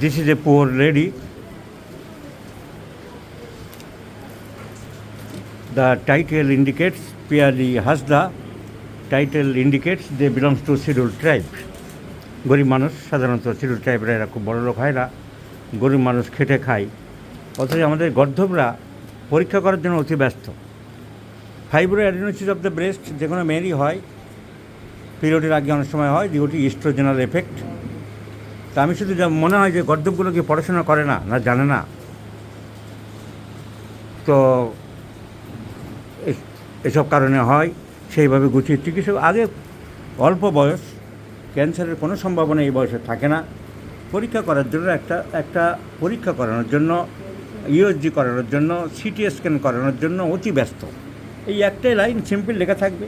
This is a poor lady. The title indicates, Piali Hasda, title indicates they belongs to scheduled tribe. গরিব মানুষ সাধারণত schedule ট্রাইবেরা এরা খুব বড় লোক হয় না, গরিব মানুষ খেটে খায়, অথচ আমাদের গর্ধবরা পরীক্ষা করার জন্য অতি ব্যস্ত। Fibro adenosis of the breast যে কোনো মেয়েরই হয়, পিরিয়ডের আগে অনেক সময় হয়, ডিউটি ইস্ট্রোজেনাল এফেক্ট। তা আমি শুধু যা মনে হয় যে গর্ধবগুলো কি পড়াশোনা করে না, না জানে না, তো এসব কারণে হয়। সেইভাবে গুছিয়ে চিকিৎসা আগে অল্প বয়স, ক্যান্সারের কোনো সম্ভাবনা এই বয়সে থাকে না। পরীক্ষা করার জন্য একটা পরীক্ষা করানোর জন্য, ইউএসজি করানোর জন্য, সিটি স্ক্যান করানোর জন্য অতি ব্যস্ত। এই একটাই লাইন সিম্পল লেখা থাকবে,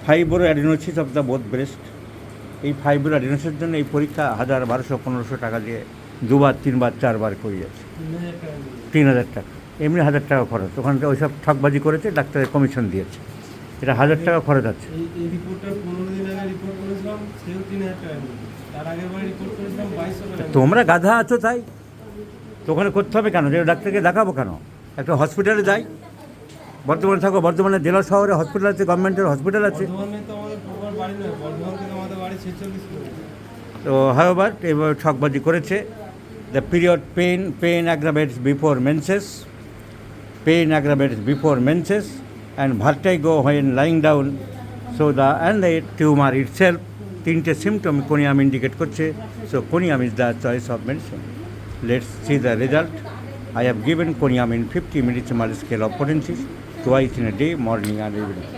fibro adenosis of the both breast. এই ফাইব্রো অ্যাডিনোসিসের জন্য এই পরীক্ষা 1000, 1200, 1500 টাকা দিয়ে 2বার, 3বার, 4বার করে যাচ্ছে। 3000 টাকা, এমনি 1000 টাকা খরচ। ওখানে ওইসব ঠকবাজি করেছে, ডাক্তারের কমিশন দিয়েছে, এটা 1000 টাকা খরচ আছে। তোমরা গাধা আছো তাই তো ওখানে করতে হবে কেন? যে ডাক্তারকে দেখাবো কেন? একটা হসপিটালে যাই, বর্ধমানে থাকো, বর্ধমানে জেলা শহরে হসপিটাল আছে, গভর্নমেন্টের হসপিটাল আছে। তো হাওভার এবার ঠকবাজি করেছে। The period pain aggravates before menses and vertigo when lying down. So the tumor itself, 3টে সিমটম কোনিয়াম ইন্ডিকেট করছে। So conium is the choice of medicine. Let's see the result. I have given coniam in 50 millimole scale of potencies twice in a day, morning and evening.